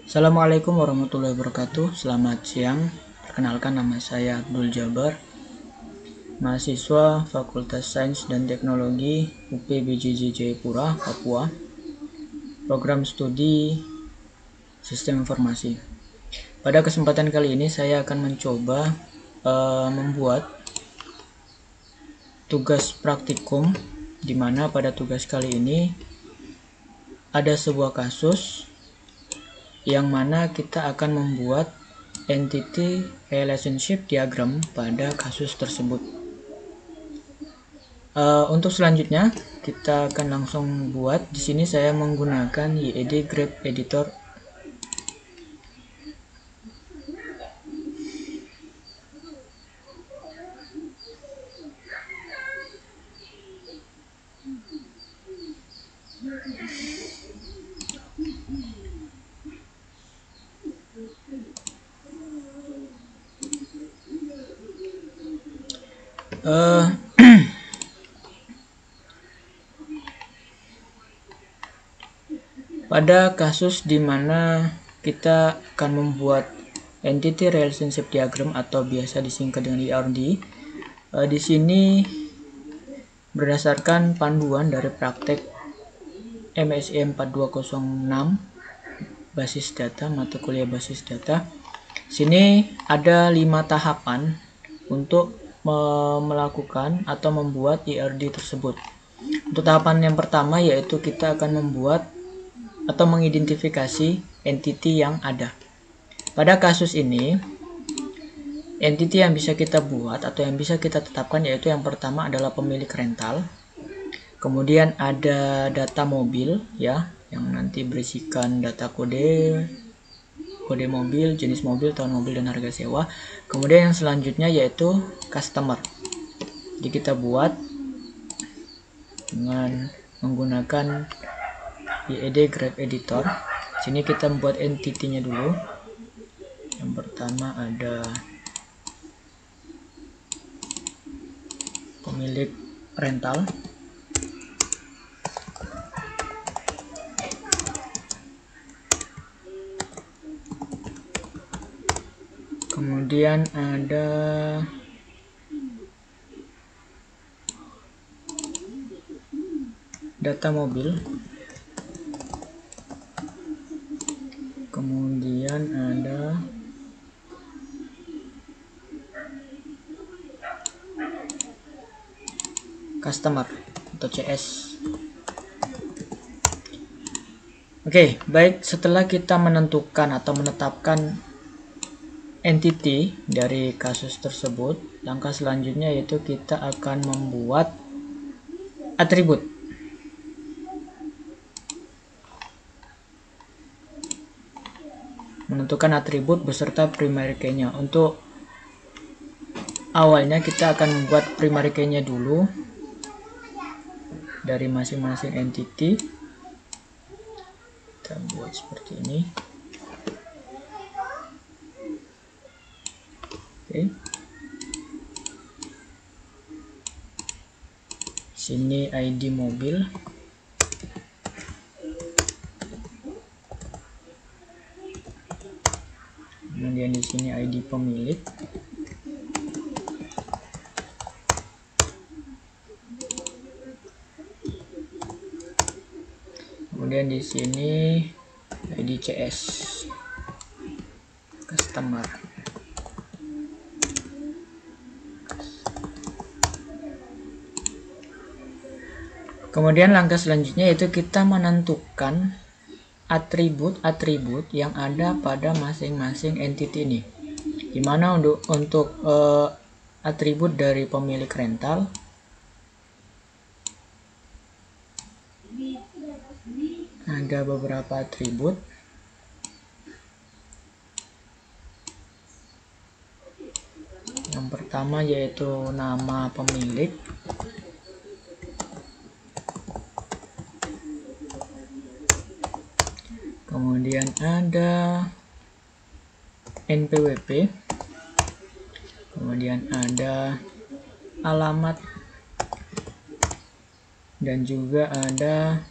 Assalamualaikum warahmatullahi wabarakatuh. Selamat siang. Perkenalkan, nama saya Abdul Jabar, mahasiswa Fakultas Sains dan Teknologi UPBJJ Jayapura, Papua. Program studi Sistem Informasi. Pada kesempatan kali ini saya akan mencoba membuat tugas praktikum, di mana pada tugas kali ini ada sebuah kasus yang mana kita akan membuat entity relationship diagram pada kasus tersebut. Untuk selanjutnya kita akan langsung buat. Di sini saya menggunakan YED Graph Editor. Pada kasus di mana kita akan membuat entity relationship diagram atau biasa disingkat dengan ERD, di sini berdasarkan panduan dari praktek MSI 4206 basis data, mata kuliah basis data. Sini ada 5 tahapan untuk melakukan atau membuat ERD tersebut. Untuk tahapan yang pertama yaitu kita akan membuat atau mengidentifikasi entity yang ada. Pada kasus ini, entity yang bisa kita buat atau yang bisa kita tetapkan yaitu yang pertama adalah pemilik rental. Kemudian ada data mobil ya, yang nanti berisikan data kode mobil, jenis mobil, tahun mobil, dan harga sewa. Kemudian yang selanjutnya yaitu customer. Jadi kita buat dengan menggunakan YED Graph Editor. Sini kita membuat entity-nya dulu. Yang pertama ada pemilik rental. Kemudian ada data mobil. Kemudian ada customer atau CS. Oke, baik, setelah kita menentukan atau menetapkan entity dari kasus tersebut, langkah selanjutnya yaitu kita akan membuat atribut. Menentukan atribut beserta primary key-nya. Untuk awalnya kita akan membuat primary key-nya dulu dari masing-masing entity. Kita buat seperti ini. Oke. Sini ID mobil. Kemudian di sini ID pemilik. Kemudian di sini ID CS, customer. Kemudian langkah selanjutnya yaitu kita menentukan atribut-atribut yang ada pada masing-masing entity ini. Dimana untuk atribut dari pemilik rental, ada beberapa atribut. Yang pertama yaitu nama pemilik. Kemudian ada NPWP. Kemudian ada alamat. Dan juga ada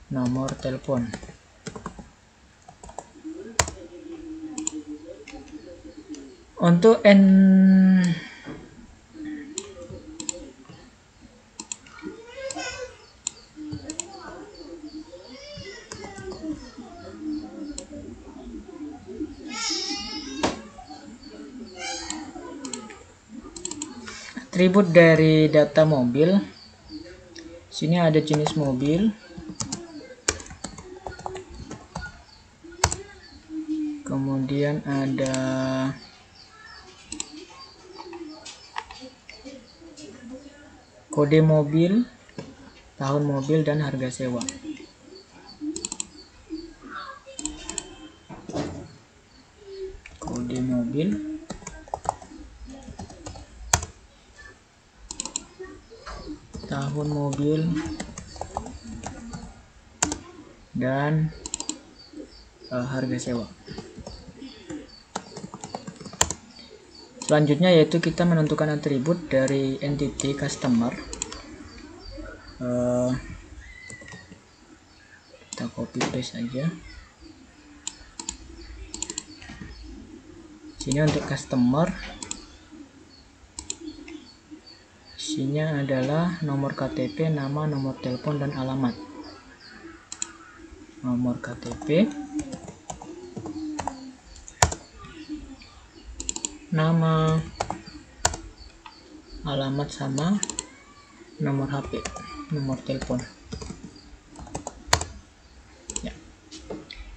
nomor telepon. Untuk atribut dari data mobil, sini ada jenis mobil, kemudian ada kode mobil, tahun mobil, dan harga sewa. Kode mobil, tahun mobil, dan harga sewa. Selanjutnya yaitu kita menentukan atribut dari entity customer. Kita copy paste aja. Sini untuk customer, isinya adalah nomor KTP, nama, nomor telepon, dan alamat. Nomor KTP, nama, alamat, sama nomor HP, nomor telepon. Ya.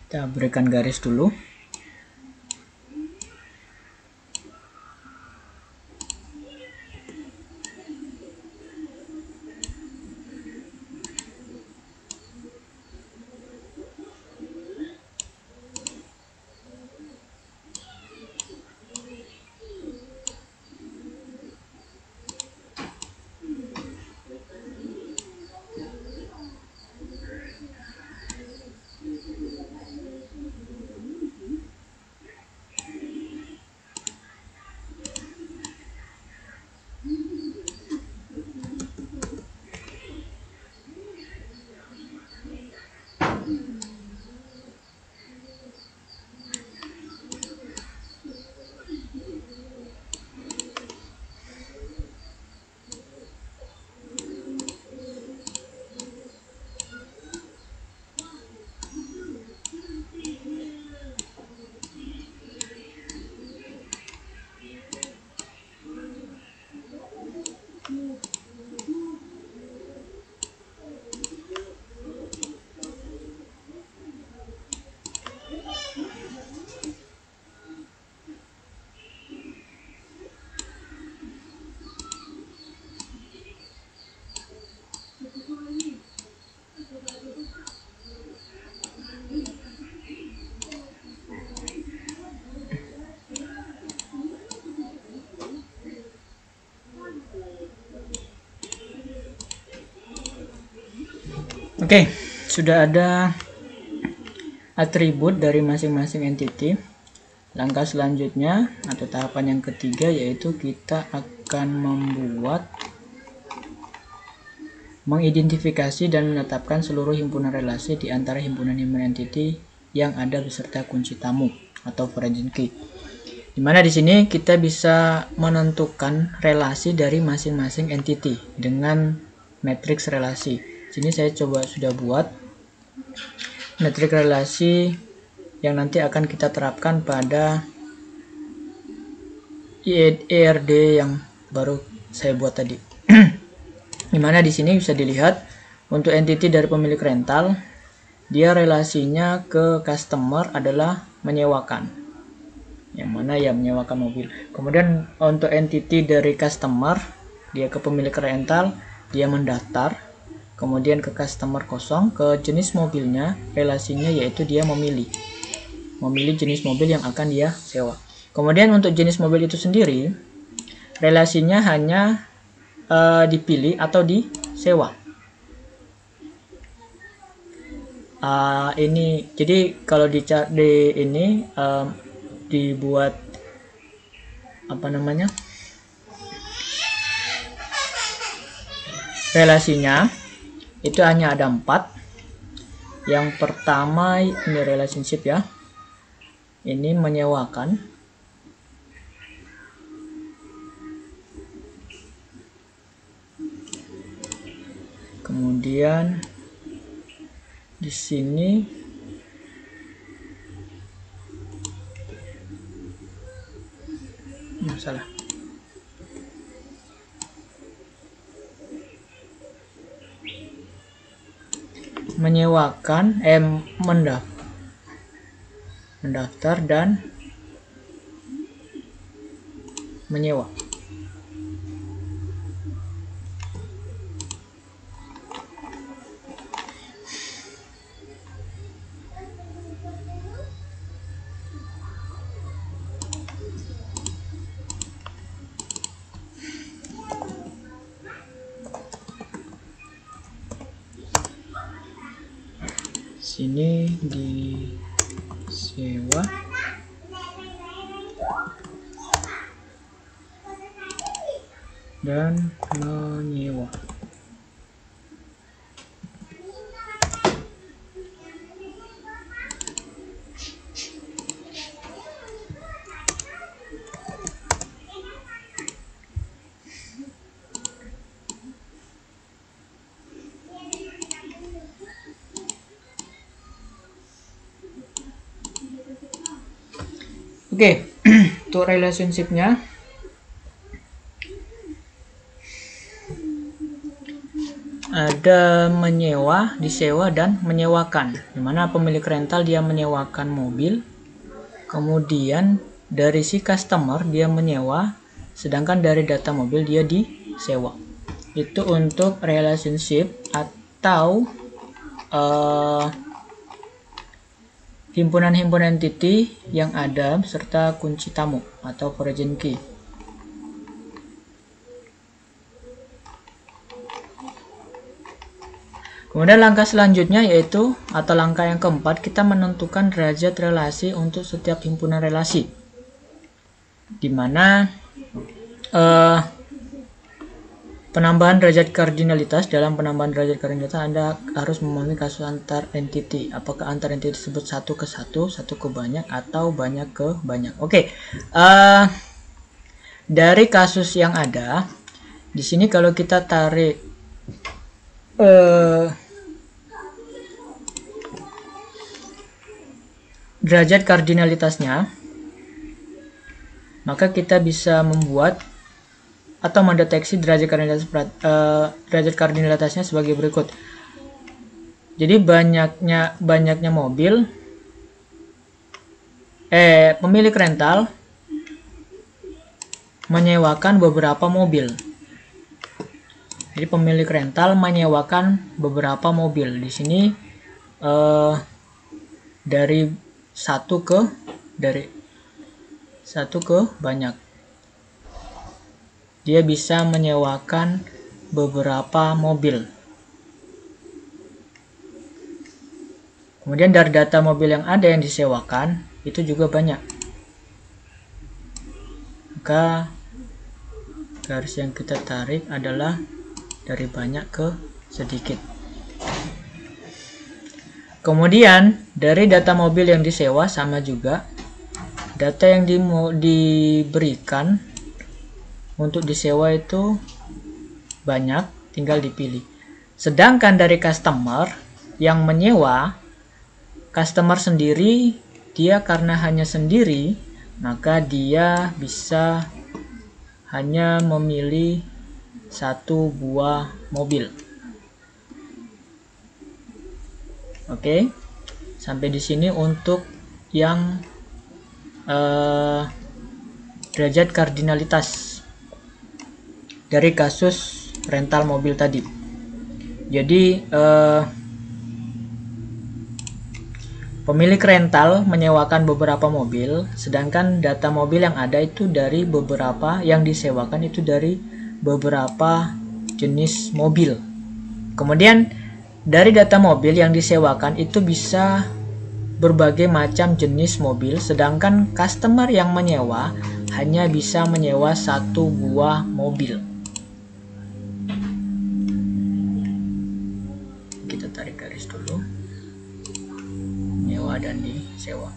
Kita berikan garis dulu. Oke, sudah ada atribut dari masing-masing entity. Langkah selanjutnya atau tahapan yang ketiga yaitu kita akan mengidentifikasi dan menetapkan seluruh himpunan relasi di antara himpunan-himpunan entity yang ada beserta kunci tamu atau foreign key. Dimana di sini kita bisa menentukan relasi dari masing-masing entity dengan matriks relasi. Sini saya coba sudah buat matriks relasi yang nanti akan kita terapkan pada ERD yang baru saya buat tadi. Dimana di sini bisa dilihat untuk entity dari pemilik rental, dia relasinya ke customer adalah menyewakan. Yang mana ya menyewakan mobil. Kemudian untuk entity dari customer, dia ke pemilik rental, dia mendaftar. Kemudian ke customer kosong, ke jenis mobilnya, relasinya yaitu dia memilih jenis mobil yang akan dia sewa. Kemudian untuk jenis mobil itu sendiri, relasinya hanya dipilih atau disewa. Ini jadi kalau di ini dibuat apa namanya, relasinya itu hanya ada 4. Yang pertama ini relationship ya, ini menyewakan. Kemudian di sini salah. Menyewakan, mendaftar dan menyewa. Sini disewa dan menyewa. Oke, untuk relationship-nya ada menyewa, disewa, dan menyewakan. Dimana pemilik rental dia menyewakan mobil, kemudian dari si customer dia menyewa, sedangkan dari data mobil dia disewa. Itu untuk relationship atau himpunan-himpunan entity yang ada serta kunci tamu atau foreign key. Kemudian langkah selanjutnya yaitu atau langkah yang keempat, kita menentukan derajat relasi untuk setiap himpunan relasi, dimana penambahan derajat kardinalitas, dalam penambahan derajat kardinalitas Anda harus memahami kasus antar entity. Apakah antar entity tersebut satu ke satu, satu ke banyak, atau banyak ke banyak. Oke, dari kasus yang ada di sini, kalau kita tarik derajat kardinalitasnya, maka kita bisa membuat atau mendeteksi derajat kardinalitasnya sebagai berikut. Jadi banyaknya mobil, pemilik rental menyewakan beberapa mobil. Jadi pemilik rental menyewakan beberapa mobil. Di sini dari satu ke banyak. Dia bisa menyewakan beberapa mobil. Kemudian dari data mobil yang ada yang disewakan itu juga banyak. Maka garis yang kita tarik adalah dari banyak ke sedikit. Kemudian dari data mobil yang disewa sama juga, data yang diberikan untuk disewa itu banyak, tinggal dipilih. Sedangkan dari customer yang menyewa, customer sendiri, dia karena hanya sendiri, maka dia bisa hanya memilih satu buah mobil. Oke, sampai di sini untuk yang derajat kardinalitas dari kasus rental mobil tadi. Jadi pemilik rental menyewakan beberapa mobil, sedangkan data mobil yang ada itu dari beberapa, yang disewakan itu dari beberapa jenis mobil. Kemudian dari data mobil yang disewakan itu bisa berbagai macam jenis mobil, sedangkan customer yang menyewa hanya bisa menyewa satu buah mobil. Kita tarik garis dulu, menyewa dan disewa.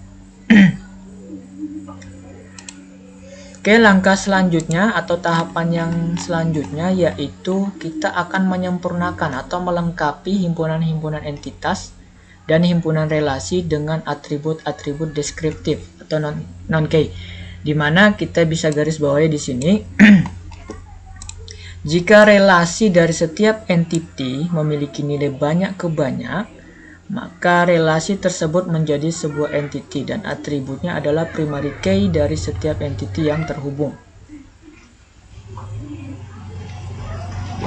Oke, langkah selanjutnya atau tahapan yang selanjutnya yaitu kita akan menyempurnakan atau melengkapi himpunan-himpunan entitas dan himpunan relasi dengan atribut-atribut deskriptif atau non-key, di mana kita bisa garis bawahi di sini. Jika relasi dari setiap entiti memiliki nilai banyak ke banyak, maka relasi tersebut menjadi sebuah entiti dan atributnya adalah primary key dari setiap entiti yang terhubung.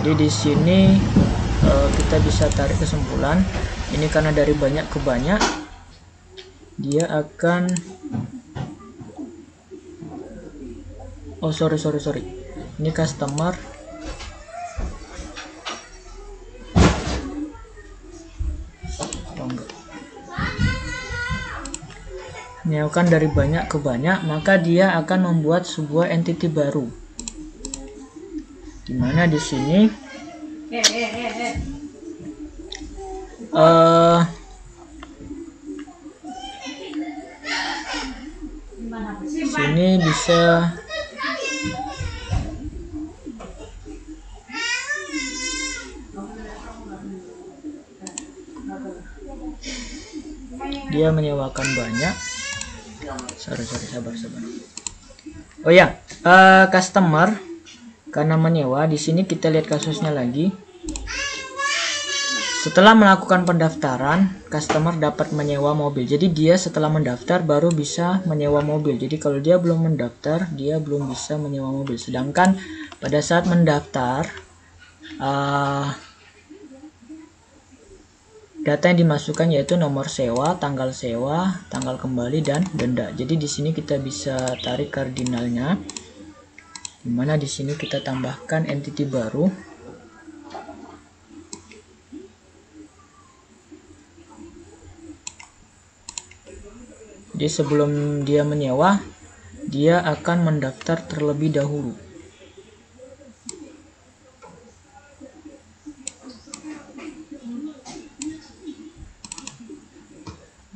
Jadi di sini kita bisa tarik kesimpulan, ini karena dari banyak ke banyak, dia akan sorry. Ini customer menyewakan dari banyak ke banyak, maka dia akan membuat sebuah entity baru. Dimana di sini sini bisa dia menyewakan banyak. Sabar. Oh ya, customer karena menyewa, di sini kita lihat kasusnya lagi. Setelah melakukan pendaftaran, customer dapat menyewa mobil. Jadi dia setelah mendaftar baru bisa menyewa mobil. Jadi kalau dia belum mendaftar, dia belum bisa menyewa mobil. Sedangkan pada saat mendaftar, data yang dimasukkan yaitu nomor sewa, tanggal kembali, dan denda. Jadi di sini kita bisa tarik kardinalnya, dimana di sini kita tambahkan entity baru. Jadi sebelum dia menyewa, dia akan mendaftar terlebih dahulu.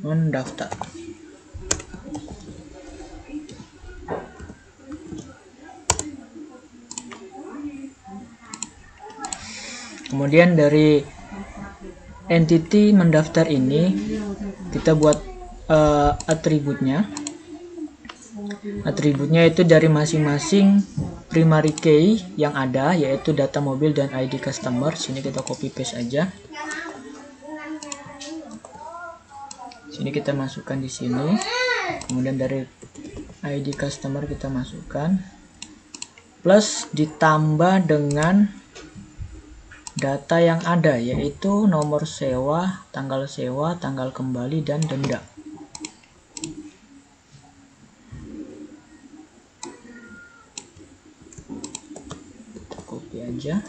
Mendaftar. Kemudian dari entity mendaftar ini kita buat atributnya. Atributnya itu dari masing-masing primary key yang ada, yaitu data mobil dan ID customer. Sini kita copy paste aja. Sini kita masukkan di sini. Kemudian dari ID customer kita masukkan, plus ditambah dengan data yang ada, yaitu nomor sewa, tanggal kembali, dan denda. Kita copy aja.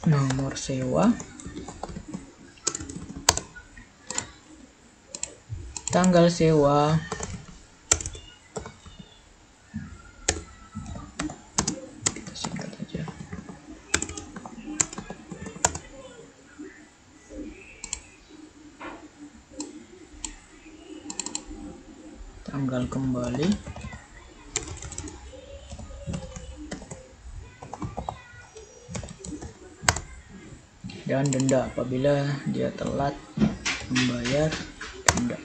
Nomor sewa, tanggal sewa, kita singkat aja, tanggal kembali, dan denda apabila dia telat membayar denda.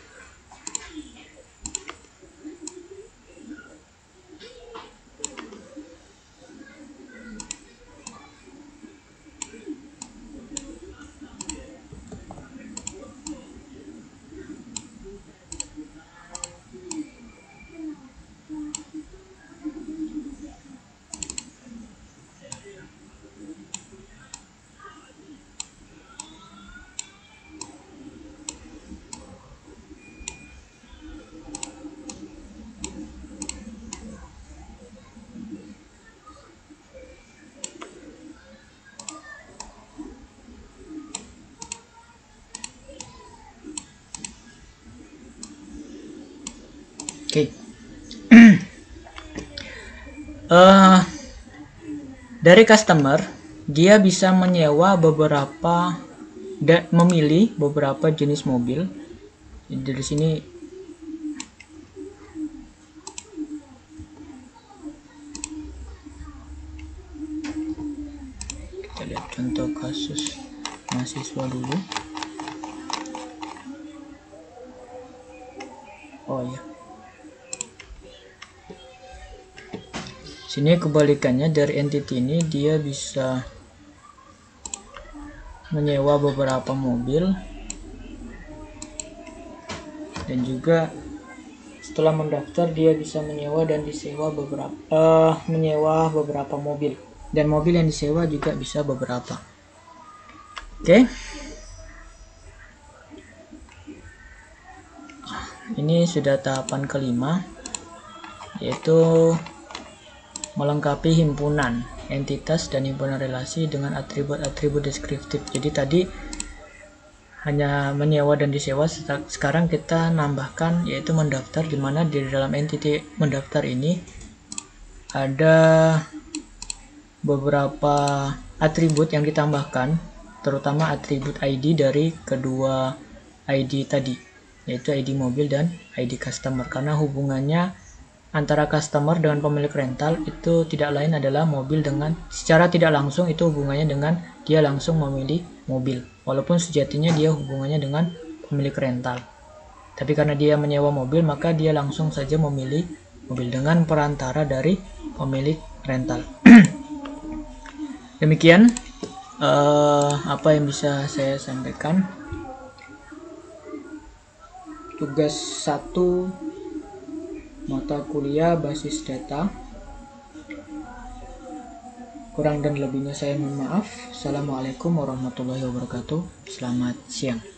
Oke. Dari customer, dia bisa menyewa beberapa dan memilih beberapa jenis mobil. Dari sini kita lihat contoh kasus mahasiswa dulu. Oh ya, sini kebalikannya, dari entity ini dia bisa menyewa beberapa mobil, dan juga setelah mendaftar dia bisa menyewa dan disewa menyewa beberapa mobil, dan mobil yang disewa juga bisa beberapa. Oke. Ini sudah tahapan kelima, yaitu melengkapi himpunan entitas dan himpunan relasi dengan atribut-atribut deskriptif. Jadi tadi hanya menyewa dan disewa, sekarang kita nambahkan yaitu mendaftar, di mana di dalam entity mendaftar ini ada beberapa atribut yang ditambahkan, terutama atribut ID dari kedua ID tadi, yaitu ID mobil dan ID customer, karena hubungannya antara customer dengan pemilik rental itu tidak lain adalah mobil, dengan secara tidak langsung itu hubungannya dengan dia langsung memilih mobil, walaupun sejatinya dia hubungannya dengan pemilik rental. Tapi karena dia menyewa mobil, maka dia langsung saja memilih mobil dengan perantara dari pemilik rental. Demikian apa yang bisa saya sampaikan. Tugas 1 mata kuliah basis data. Kurang dan lebihnya saya mohon maaf. Assalamualaikum warahmatullahi wabarakatuh. Selamat siang.